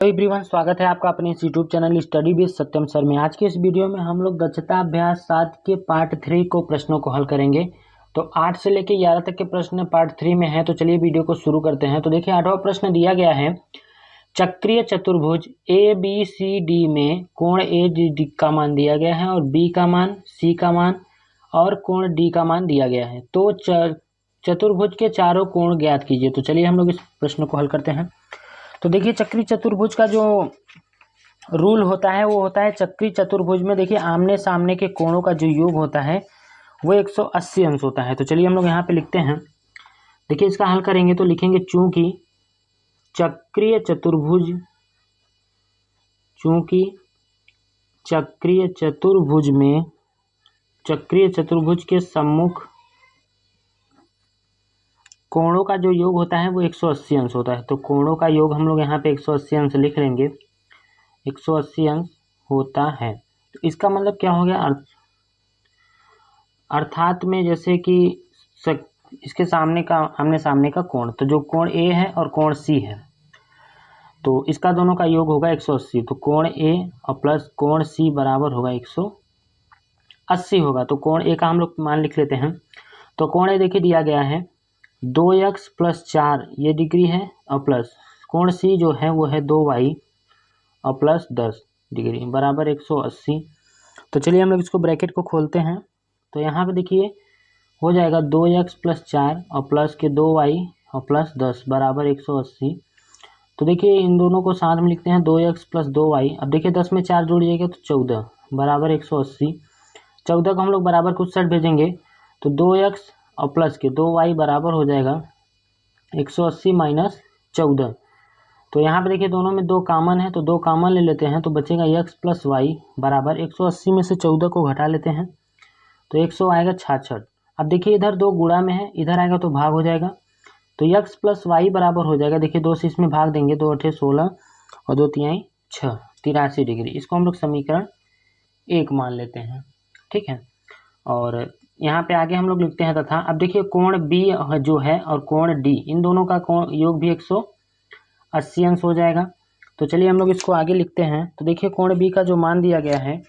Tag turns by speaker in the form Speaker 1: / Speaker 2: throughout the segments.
Speaker 1: तो एवरीवन, स्वागत है आपका अपने इस YouTube channel study with Satyam sir में। आज के इस वीडियो में हम लोग दक्षता अभ्यास 7 के पार्ट 3 को प्रश्नों को हल करेंगे। तो 8 से लेकर 11 तक के प्रश्न पार्ट 3 में हैं। तो चलिए वीडियो को शुरू करते हैं। तो देखिए, 8वां प्रश्न दिया गया है, चक्रीय चतुर्भुज ए बी सी डी में कोण ए डी का मान दिया गया है और बी का मान, सी का मान और कोण डी का मान दिया गया है। तो चतुर्भुज के चारों कोण ज्ञात कीजिए। तो चलिए हम लोग इस प्रश्न को हल करते हैं। तो देखिए, चक्री चतुर्भुज का जो रूल होता है वो होता है, चक्री चतुर्भुज में देखिए आमने सामने के कोणों का जो योग होता है वो 180 अंश होता है। तो चलिए हम लोग यहाँ पे लिखते हैं। देखिए, इसका हल करेंगे तो लिखेंगे चूंकि चक्रीय चतुर्भुज के सम्मुख कोणों का जो योग होता है वो 180 अंश होता है। तो कोणों का योग हम लोग यहाँ पे 180 अंश लिख लेंगे, 180 अंश होता है। तो इसका मतलब क्या हो गया, अर्थात में जैसे कि इसके सामने का, आमने सामने का कोण, तो जो कोण ए है और कोण सी है तो इसका दोनों का योग होगा 180। तो कोण ए और प्लस कोण सी बराबर होगा 180 होगा। तो कोण ए का हम लोग मान लिख लेते हैं। तो कोण ए देखिए दिया गया है 2x + 4 ये डिग्री है और प्लस कोण सी जो है वो है 2y और प्लस 10 डिग्री बराबर 180। तो चलिए हम लोग इसको ब्रैकेट को खोलते हैं। तो यहाँ पे देखिए हो जाएगा 2x + 4 और प्लस के 2y और प्लस 10 बराबर 180। तो देखिए इन दोनों को साथ में लिखते हैं, 2x + 2y। अब देखिए 10 में 4 जुड़ जाएगा तो 14 बराबर 180। 14 को हम लोग बराबर कुछ साइड भेजेंगे तो 2x और प्लस के 2y बराबर हो जाएगा 180 - 14। तो यहाँ पे देखिए दोनों में 2 कॉमन है तो 2 कॉमन ले लेते हैं तो बचेगा x + y बराबर 180 में से 14 को घटा लेते हैं तो 100 आएगा 66। अब देखिए इधर 2 गुणा में है, इधर आएगा तो भाग हो जाएगा। तो x + y बराबर हो जाएगा, देखिए 2 से इसमें भाग देंगे, 2 × 8 = 16 और 2 × 3 = 6, 83 डिग्री। इसको हम लोग समीकरण 1 मान लेते हैं, ठीक है। और यहाँ पे आगे हम लोग लिखते हैं तथा अब देखिए कोण बी जो है और कोण डी, इन दोनों का कोण योग भी 180 अंश हो जाएगा। तो चलिए हम लोग इसको आगे लिखते हैं। तो देखिए कोण बी का जो मान दिया गया है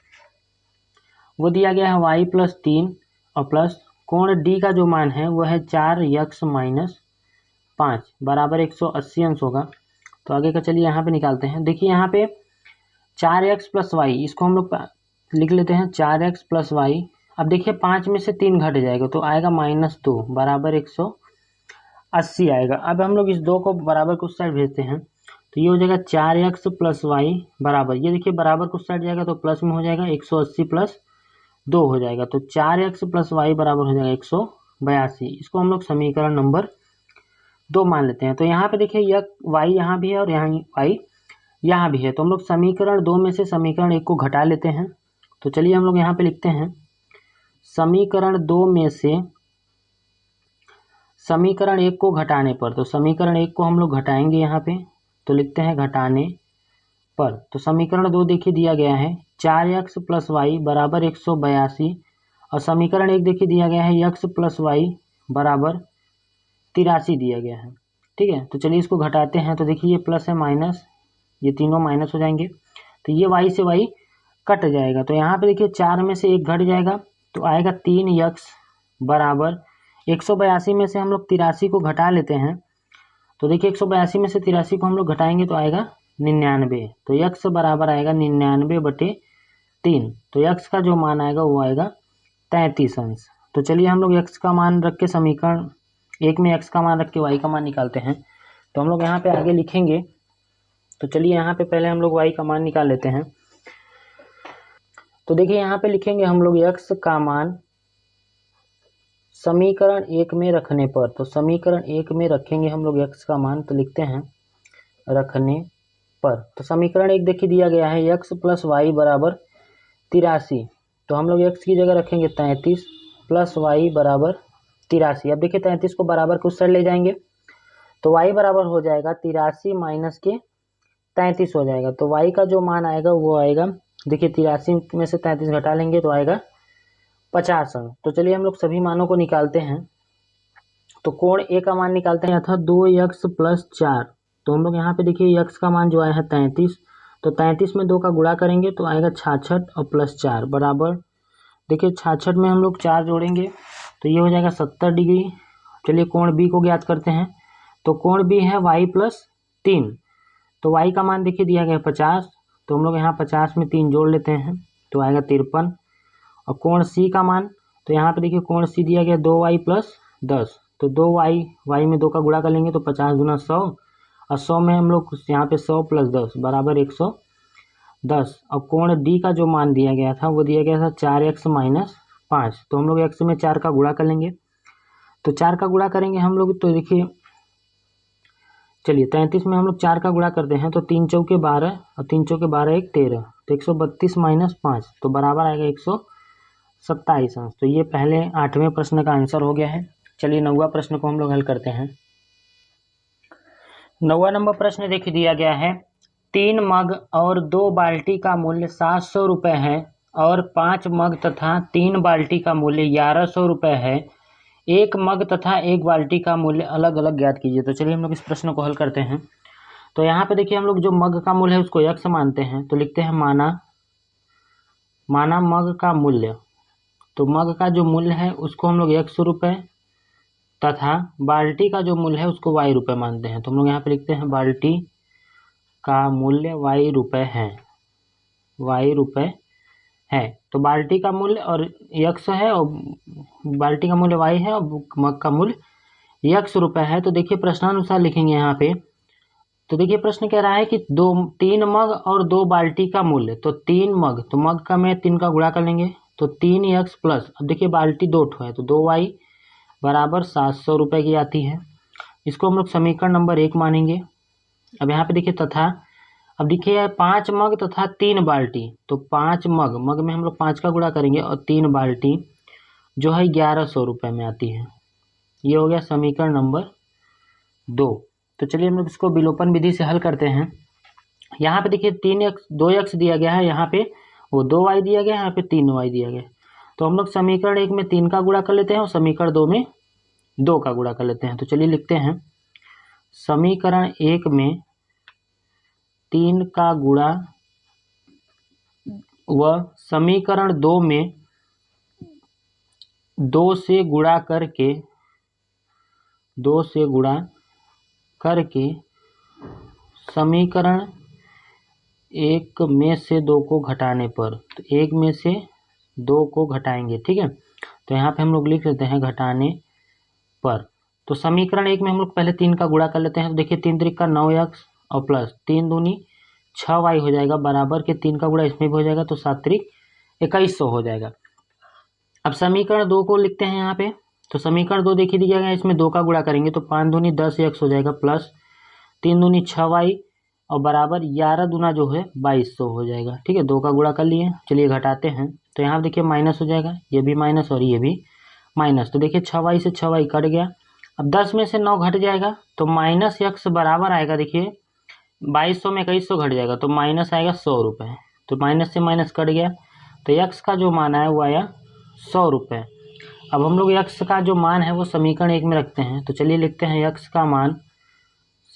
Speaker 1: वो दिया गया है y + 3 और प्लस कोण डी का जो मान है वो है 4x - 5 बराबर 180 अंश होगा। तो आगे का चलिए यहाँ पे निकालते हैं। देखिए यहाँ पे 4x + y, इसको हम लोग लिख लेते हैं 4x + y। अब देखिए 5 में से 3 घट जाएगा तो आएगा -2 बराबर 180 आएगा। अब हम लोग इस 2 को बराबर कुछ साइड भेजते हैं तो ये हो जाएगा 4x + y बराबर, ये देखिए बराबर कुछ साइड जाएगा तो प्लस में हो जाएगा 180 + 2 हो जाएगा। तो 4x + y बराबर हो जाएगा 182। इसको हम लोग समीकरण नंबर 2 मान लेते हैं। तो यहाँ पे देखिए यह y यहाँ भी है और यहाँ y यहाँ भी है, तो हम लोग समीकरण 2 में से समीकरण 1 को घटा लेते हैं। तो चलिए हम लोग यहाँ पे लिखते हैं समीकरण 2 में से समीकरण 1 को घटाने पर, तो समीकरण 1 को हम लोग घटाएंगे यहाँ पे, तो लिखते हैं घटाने पर। तो समीकरण 2 देखिए दिया गया है 4x + y बराबर 182 और समीकरण 1 देखिए दिया गया है x + y बराबर 83 दिया गया है, ठीक है। तो चलिए इसको घटाते हैं। तो देखिए ये प्लस है माइनस, ये तीनों माइनस हो जाएंगे तो ये y से y कट जाएगा। तो यहाँ पे देखिए 4 में से 1 घट जाएगा तो आएगा 3x बराबर 182 में से हम लोग 83 को घटा लेते हैं। तो देखिए 182 में से 83 को हम लोग घटाएंगे तो आएगा 99। तो x बराबर आएगा 99/3। तो x का जो मान आएगा वो आएगा 33 अंश। तो चलिए हम लोग x का मान रख के समीकरण 1 में x का मान रख के y का मान निकालते हैं। तो हम लोग यहाँ पे आगे लिखेंगे। तो चलिए यहाँ पे पहले हम लोग y का मान निकाल लेते हैं। तो देखिए यहाँ पे लिखेंगे हम लोग x का मान समीकरण 1 में रखने पर, तो समीकरण 1 में रखेंगे हम लोग x का मान, तो लिखते हैं रखने पर। तो समीकरण 1 देखिए दिया गया है x + y बराबर 83, तो हम लोग x की जगह रखेंगे 33 + y बराबर 83। अब देखिए 33 को बराबर कुछ साइड ले जाएंगे तो y बराबर हो जाएगा 83 - के 33 हो जाएगा। तो y का जो मान आएगा वो आएगा, देखिए 83 में से 33 घटा लेंगे तो आएगा 50 अंश। तो चलिए हम लोग सभी मानों को निकालते हैं। तो कोण ए का मान निकालते हैं, अर्थात 2x + 4 तो हम लोग यहाँ पे देखिए यक्स का मान जो आया है 33, तो 33 में 2 का गुणा करेंगे तो आएगा 66 और प्लस 4 बराबर, देखिए 66 में हम लोग 4 जोड़ेंगे तो ये हो जाएगा 70 डिग्री। चलिए कोण बी को ज्ञात करते हैं, तो कोण बी है y प्लस 3, तो y का मान देखिए दिया गया है 50, तो हम लोग यहाँ 50 में 3 जोड़ लेते हैं तो आएगा 53। और कोण सी का मान, तो यहाँ पे देखिए कोण सी दिया गया 2y प्लस 10, तो 2y, y में 2 का गुणा कर लेंगे तो 50 गुना 100, और 100 में हम लोग यहाँ पे 100 प्लस 10 बराबर 110। और कोण डी का जो मान दिया गया था वो दिया गया था 4x माइनस 5, तो हम लोग x में 4 का गुणा कर लेंगे, तो 4 का गुणा करेंगे हम लोग तो देखिए चलिए 33 में हम लोग 4 का गुणा करते हैं तो 3 चौके 12 और 3 चौके 12 1 13, तो 132 माइनस 5 तो बराबर आएगा 127 अंश। तो ये पहले 8वें प्रश्न का आंसर हो गया है। चलिए 9वां प्रश्न को हम लोग हल करते हैं। 9वां नंबर प्रश्न देखिए दिया गया है, 3 मग और 2 बाल्टी का मूल्य 700 रुपये है और 5 मग तथा 3 बाल्टी का मूल्य 1100 रुपये है। एक मग तथा एक बाल्टी का मूल्य अलग अलग ज्ञात कीजिए। तो चलिए हम लोग इस प्रश्न को हल करते हैं। तो यहाँ पे देखिए हम लोग जो मग का मूल्य है उसको यक्स मानते हैं, तो लिखते हैं माना मग का मूल्य, तो मग का जो मूल्य है उसको हम लोग 100 रुपये तथा बाल्टी का जो मूल्य है उसको y रुपये मानते हैं, तो हम लोग यहाँ पे लिखते हैं बाल्टी का मूल्य y रुपये है, तो बाल्टी का मूल्य और यक्स है और बाल्टी का मूल्य y है और मग का मूल्य 100 रुपये है। तो देखिए प्रश्नानुसार लिखेंगे यहाँ पे, तो देखिए प्रश्न कह रहा है कि 3 मग और 2 बाल्टी का मूल्य, तो 3 मग, तो मग का में 3 का गुणा कर लेंगे तो 3x प्लस, अब देखिए बाल्टी 2 ठो है तो 2y बराबर 700 रुपये की आती है। इसको हम लोग समीकरण नंबर 1 मानेंगे। अब यहाँ पे देखिए तथा, अब देखिए 5 मग तथा 3 बाल्टी, तो 5 मग में हम लोग 5 का गुणा करेंगे और 3 बाल्टी जो है 1100 रुपये में आती है। ये हो गया समीकरण नंबर 2। तो चलिए हम लोग इसको विलोपन विधि से हल करते हैं। यहाँ पे देखिए 2x दिया गया है, यहाँ पे वो 2y दिया गया है, यहाँ पे 3y दिया गया है, तो हम लोग समीकरण 1 में 3 का गुणा कर लेते हैं और समीकरण 2 में 2 का गुणा कर लेते हैं। तो चलिए लिखते हैं समीकरण 1 में 3 का गुणा व समीकरण 2 में 2 से गुणा करके समीकरण 1 में से 2 को घटाने पर, तो 1 में से 2 को घटाएंगे, ठीक है। तो यहाँ पे हम लोग लिख लेते हैं घटाने पर। तो समीकरण 1 में हम लोग पहले 3 का गुणा कर लेते हैं, तो देखिए 3 त्रिक का 9x और प्लस 3 दूनी 6y हो जाएगा बराबर के 3 का गुणा इसमें भी हो जाएगा तो 7 त्रिक 2100 हो जाएगा। अब समीकरण 2 को लिखते हैं यहाँ पे, तो समीकरण 2 देखिए दिया गया, इसमें 2 का गुणा करेंगे तो 5 दूनी 10x हो जाएगा प्लस 3 दूनी 6y और बराबर 11 दूना जो है 2200 हो जाएगा, ठीक है। 2 का गुणा कर लिए, चलिए घटाते हैं, तो यहाँ देखिए माइनस हो जाएगा, ये भी माइनस और ये भी माइनस, तो देखिए 6y से 6y कट गया। अब 10 में से 9 घट जाएगा तो माइनस x बराबर आएगा, देखिए 2200 में 2100 घट जाएगा तो माइनस आएगा 100 रुपये, तो माइनस से माइनस कट गया, तो x का जो मान आया वो आया 100 रुपये। अब हम लोग x का जो मान है वो समीकरण 1 में रखते हैं, तो चलिए लिखते हैं x का मान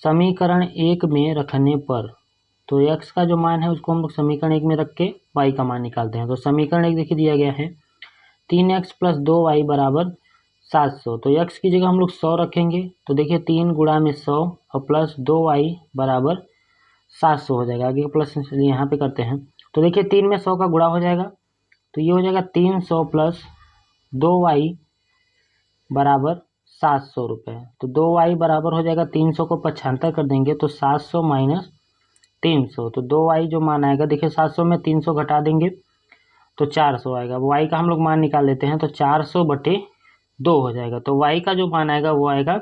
Speaker 1: समीकरण 1 में रखने पर, तो x का जो मान है उसको हम लोग समीकरण 1 में रख के y का मान निकालते हैं। तो समीकरण 1 देखिए दिया गया है 3x प्लस 2y बराबर 700, तो x की जगह हम लोग 100 रखेंगे, तो देखिए 3 गुणा में 100 और प्लस 2y बराबर 700 हो जाएगा। आगे प्लस यहाँ पे करते हैं, तो देखिए 3 में 100 का गुणा हो जाएगा, तो ये हो जाएगा 300 प्लस 2y बराबर 700 रुपये, तो 2y बराबर हो जाएगा 300 को 75 कर देंगे तो 700 माइनस 300, तो 2y जो मान आएगा देखिए 700 में 300 घटा देंगे तो 400 आएगा। y का हम लोग मान निकाल लेते हैं, तो 400/2 हो जाएगा, तो y का जो मान आएगा वो आएगा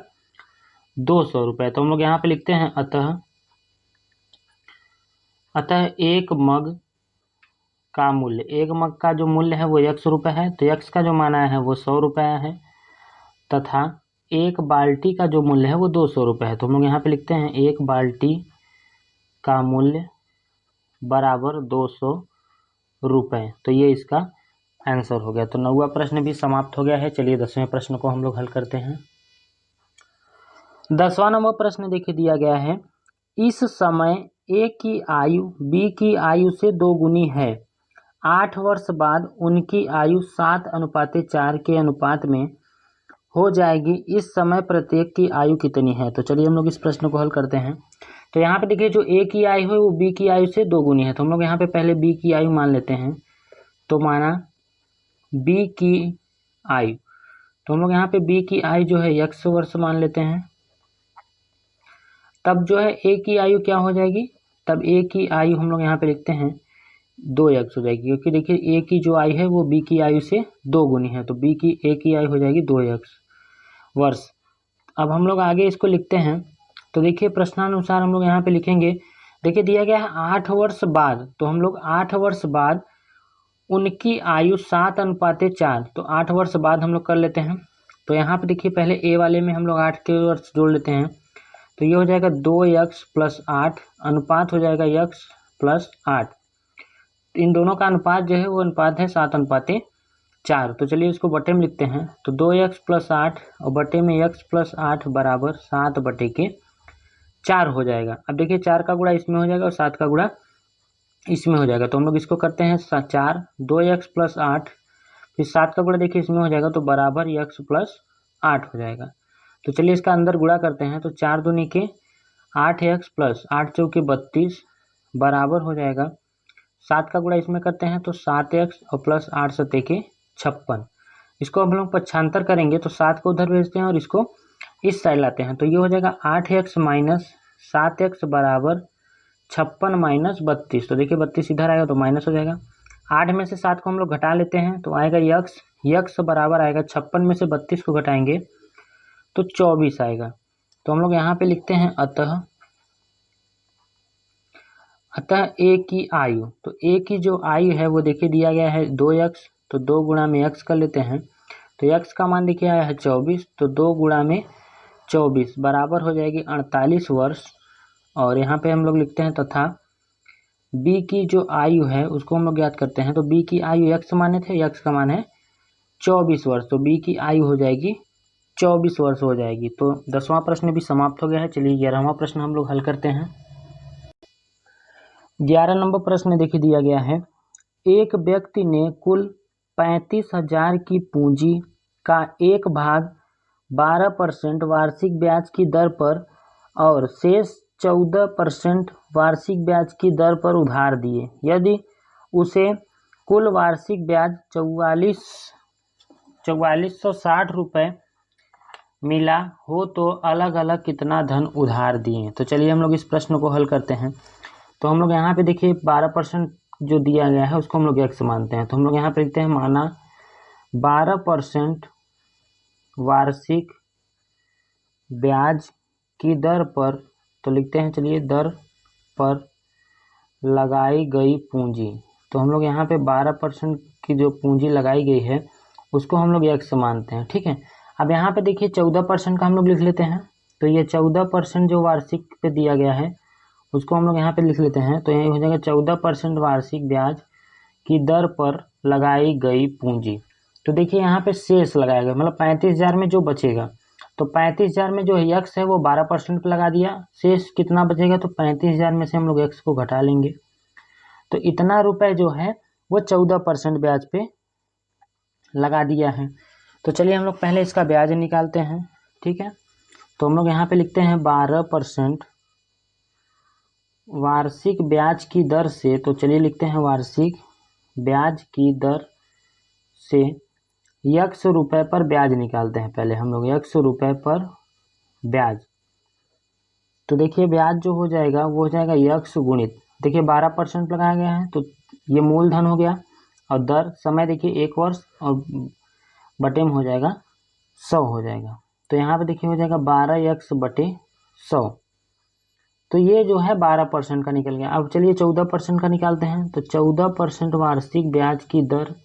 Speaker 1: 200 रुपये। तो हम लोग यहाँ पे लिखते हैं अतः एक मग का मूल्य, एक मग का जो मूल्य है वो 100 रुपये है, तो x का जो मान आया है वो 100 रुपये है तथा एक बाल्टी का जो मूल्य है वो 200 रुपये है। तो हम लोग यहाँ पे लिखते हैं एक बाल्टी का मूल्य बराबर 200 रुपये, तो ये इसका आंसर हो गया। तो 9वां प्रश्न भी समाप्त हो गया है। चलिए 10वें प्रश्न को हम लोग हल करते हैं। 10वां नंबर प्रश्न देखिए दिया गया है इस समय ए की आयु बी की आयु से 2 गुनी है। 8 वर्ष बाद उनकी आयु 7:4 के अनुपात में हो जाएगी। इस समय प्रत्येक की आयु कितनी है? तो चलिए हम लोग इस प्रश्न को हल करते हैं। तो यहाँ पे देखिए, जो ए की आयु है वो बी की आयु से 2 गुनी है, तो हम लोग यहाँ पे पहले बी की आयु मान लेते हैं। तो माना बी की आयु, तो हम लोग यहाँ पे बी की आयु जो है x वर्ष मान लेते हैं। तब जो है ए की आयु क्या हो जाएगी? तब ए की आयु हम लोग यहाँ पे लिखते हैं 2x हो जाएगी, क्योंकि देखिए ए की जो आयु है वो बी की आयु से 2 गुनी है, तो बी की ए की आयु हो जाएगी 2x वर्ष। अब हम लोग आगे इसको लिखते हैं। तो देखिए प्रश्नानुसार हम लोग यहाँ पे लिखेंगे। देखिए दिया गया है 8 वर्ष बाद, तो हम लोग 8 वर्ष बाद उनकी आयु 7:4, तो 8 वर्ष बाद हम लोग कर लेते हैं। तो यहाँ पे देखिए पहले ए वाले में हम लोग 8 के वर्ष जोड़ लेते हैं, तो ये हो जाएगा 2x + 8, अनुपात हो जाएगा x + 8। इन दोनों का अनुपात जो है वो अनुपात है 7:4। तो चलिए इसको बटे में लिखते हैं। तो 2x + 8 और बटे में x + 8 बराबर 7/4 हो जाएगा। अब देखिए 4 का गुणा इसमें हो जाएगा और 7 का गुणा इसमें हो जाएगा, तो हम लोग इसको करते हैं 4, 2x + 8, फिर 7 का गुणा देखिए इसमें हो जाएगा, तो बराबर x + 8 हो जाएगा। तो चलिए इसका अंदर गुणा करते हैं। तो 4 दूनी के 8x + 8 चौके 32 बराबर हो जाएगा, 7 का गुणा इसमें करते हैं तो 7x और + 8 सते के 56। इसको हम लोग पक्षांतर करेंगे, तो 7 को उधर भेजते हैं और इसको इस साइड लाते हैं, तो ये हो जाएगा 8x - 7x बराबर 56 - 32। तो देखिए 32 इधर आएगा तो माइनस हो जाएगा। 8 में से 7 को हम लोग घटा लेते हैं, तो आएगा x बराबर आएगा 56 में से 32 को घटाएंगे तो 24 आएगा। तो हम लोग यहाँ पे लिखते हैं अतः ए की आयु, तो ए की जो आयु है वो देखिए दिया गया है 2x, तो 2 गुणा में x कर लेते हैं। तो x का मान देखिए आया है 24, तो 2 गुणा में 24 बराबर हो जाएगी 48 वर्ष। और यहाँ पे हम लोग लिखते हैं तथा b की जो आयु है उसको हम लोग ज्ञात करते हैं। तो b की आयु x माने थे, x का मान है 24 वर्ष, तो b की आयु हो जाएगी 24 वर्ष हो जाएगी। तो 10वां प्रश्न भी समाप्त हो गया है। चलिए 11वां प्रश्न हम लोग हल करते हैं। 11 नंबर प्रश्न देखिए दिया गया है, एक व्यक्ति ने कुल 35,000 की पूंजी का एक भाग 12% वार्षिक ब्याज की दर पर और शेष 14% वार्षिक ब्याज की दर पर उधार दिए। यदि उसे कुल वार्षिक ब्याज 4460 रुपये मिला हो तो अलग अलग कितना धन उधार दिए। तो चलिए हम लोग इस प्रश्न को हल करते हैं। तो हम लोग यहाँ पे देखिए 12% जो दिया गया है उसको हम लोग x मानते हैं, तो हम लोग यहाँ पे लिखते हैं माना 12% वार्षिक ब्याज की दर पर, तो लिखते हैं चलिए दर पर लगाई गई पूंजी। तो हम लोग यहाँ पे 12% की जो पूंजी लगाई गई है उसको हम लोग x मानते हैं, ठीक है। अब यहाँ पे देखिए 14% का हम लोग लिख लेते हैं, तो ये 14% जो वार्षिक पे दिया गया है उसको हम लोग यहाँ पे लिख लेते हैं। तो ये हो जाएगा 14% वार्षिक ब्याज की दर पर लगाई गई पूंजी। तो देखिए यहाँ पे शेष लगाया गया, मतलब 35,000 में जो बचेगा, तो 35,000 में जो x है वो 12% पे लगा दिया, शेष कितना बचेगा, तो 35,000 में से हम लोग x को घटा लेंगे, तो इतना रुपए जो है वो 14% ब्याज पे लगा दिया है। तो चलिए हम लोग पहले इसका ब्याज निकालते हैं, ठीक है। तो हम लोग यहाँ पे लिखते हैं 12% वार्षिक ब्याज की दर से, तो चलिए लिखते हैं वार्षिक ब्याज की दर से x रुपए पर ब्याज निकालते हैं। पहले हम लोग x रुपए पर ब्याज, तो देखिए ब्याज जो हो जाएगा वो हो जाएगा x गुणित, देखिए 12% लगाया गया है तो ये मूलधन हो गया, और दर समय देखिए 1 वर्ष और बटे में हो जाएगा 100 हो जाएगा। तो यहाँ पे देखिए हो जाएगा 12x बटे 100, तो ये जो है 12% का निकल गया। अब चलिए 14% का निकालते हैं, तो 14% वार्षिक ब्याज की दर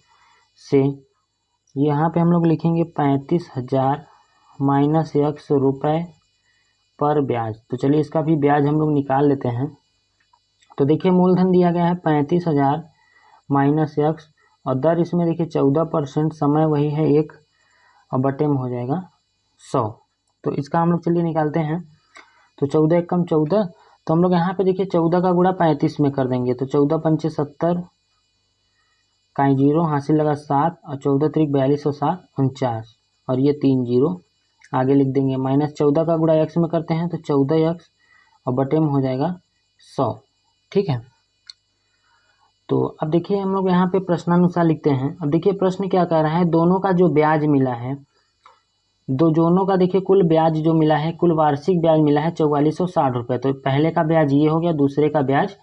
Speaker 1: से यहाँ पे हम लोग लिखेंगे 35,000 माइनस x रुपये पर ब्याज। तो चलिए इसका भी ब्याज हम लोग निकाल लेते हैं। तो देखिए मूलधन दिया गया है 35,000 माइनस x, और दर इसमें देखिए 14%, समय वही है 1 और बटे में हो जाएगा 100। तो इसका हम लोग चलिए निकालते हैं। तो 14 एकम 14, तो हम लोग यहाँ पे देखिए 14 का गुणा 35 में कर देंगे, तो 14 पंचे 70, काई जीरो, हासिल लगा 7 और 14 त्रिक 42 और 7 49 और ये 3 जीरो आगे लिख देंगे। माइनस 14 का गुणा x में करते हैं तो 14x और बटे में हो जाएगा 100। ठीक है, तो अब देखिए हम लोग यहाँ पे प्रश्नानुसार लिखते हैं। अब देखिए प्रश्न क्या कह रहा है, दोनों का जो ब्याज मिला है, दोनों का देखिए कुल ब्याज जो मिला है, कुल वार्षिक ब्याज मिला है 4460 रुपये। तो पहले का ब्याज ये हो गया, दूसरे का ब्याज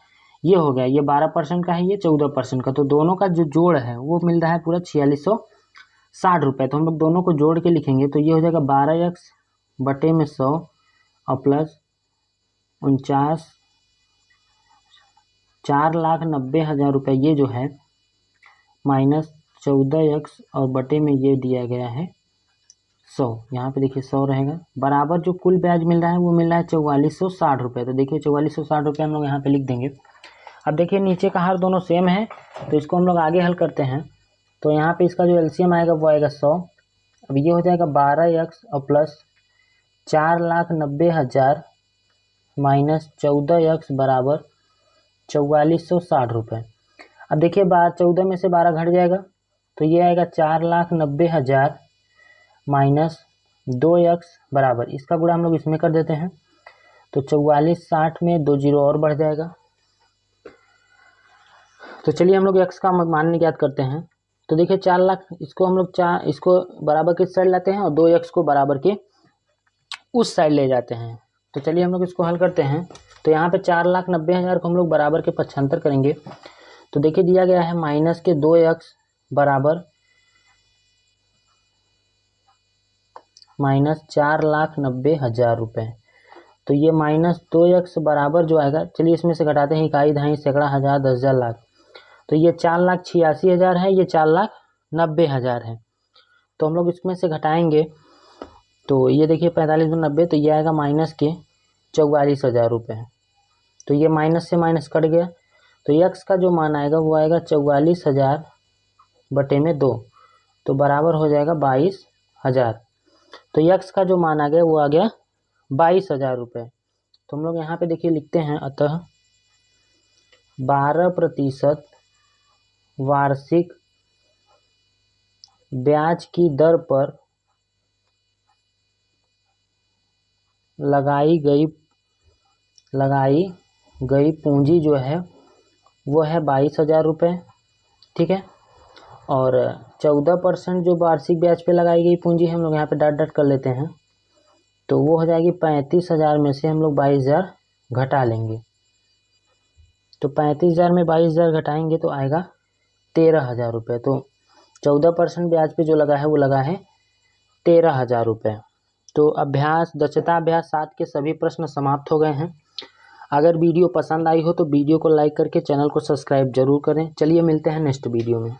Speaker 1: ये हो गया। ये 12% का है, ये 14% का, तो दोनों का जो जोड़ है वो मिल रहा है पूरा 4660 रुपये। तो हम लोग दोनों को जोड़ के लिखेंगे तो ये हो जाएगा 12x बटे में 100 और प्लस 49, 4,90,000 रुपये ये जो है, माइनस 14x और बटे में ये दिया गया है 100। यहाँ पे देखिए 100 रहेगा, बराबर जो कुल ब्याज मिल रहा है वो मिल रहा है 4460 रुपये। तो देखिए 4460 रुपये हम लोग यहाँ पे लिख देंगे। अब देखिए नीचे का हर दोनों सेम है, तो इसको हम लोग आगे हल करते हैं। तो यहाँ पे इसका जो एलसीएम आएगा वो आएगा 100। अब ये हो जाएगा 12x और प्लस 4,90,000 माइनस 14x बराबर 4460 रुपये। अब देखिए 14 में से 12 घट जाएगा तो ये आएगा 4,90,000 माइनस 2x बराबर, इसका गुणा हम लोग इसमें कर देते हैं तो 4460 में 2 जीरो और बढ़ जाएगा। तो चलिए हम लोग x का मान ज्ञात करते हैं। तो देखिए 4 लाख, इसको हम लोग इसको बराबर किस साइड लाते हैं और 2x को बराबर के उस साइड ले जाते हैं। तो चलिए हम लोग इसको हल करते हैं। तो यहाँ पे 4,90,000 को हम लोग बराबर के 75 करेंगे। तो देखिए दिया गया है माइनस के 2x बराबर माइनस 4,90,000 रुपये। तो ये माइनस 2x बराबर जो आएगा, चलिए इसमें से घटाते हैं इकाई, दहाई, सैकड़ा, हज़ार, 10,000, लाख। तो ये 4,86,000 है, ये 4,90,000 है। तो हम लोग इसमें से घटाएंगे तो ये देखिए 45 में 90, तो ये आएगा माइनस के 44,000 रुपये। तो ये माइनस से माइनस कट गया, तो x का जो मान आएगा वो आएगा 44,000 बटे में 2, तो बराबर हो जाएगा 22,000। तो x का जो मान आ गया वो आ गया 22,000 रुपये। तो हम लोग यहाँ पे देखिए लिखते हैं, अतः 12% वार्षिक ब्याज की दर पर लगाई गई पूंजी जो है वो है 22,000 रुपये। ठीक है, और 14% जो वार्षिक ब्याज पे लगाई गई पूंजी है, हम लोग यहाँ पे डॉट कर लेते हैं, तो वो हो जाएगी 35,000 में से हम लोग 22,000 घटा लेंगे। तो 35,000 में 22,000 घटाएंगे तो आएगा 13,000 रुपये। तो 14% ब्याज पे जो लगा है वो लगा है 13,000 रुपये। तो अभ्यास दक्षता अभ्यास 7 के सभी प्रश्न समाप्त हो गए हैं। अगर वीडियो पसंद आई हो तो वीडियो को लाइक करके चैनल को सब्सक्राइब जरूर करें। चलिए मिलते हैं नेक्स्ट वीडियो में।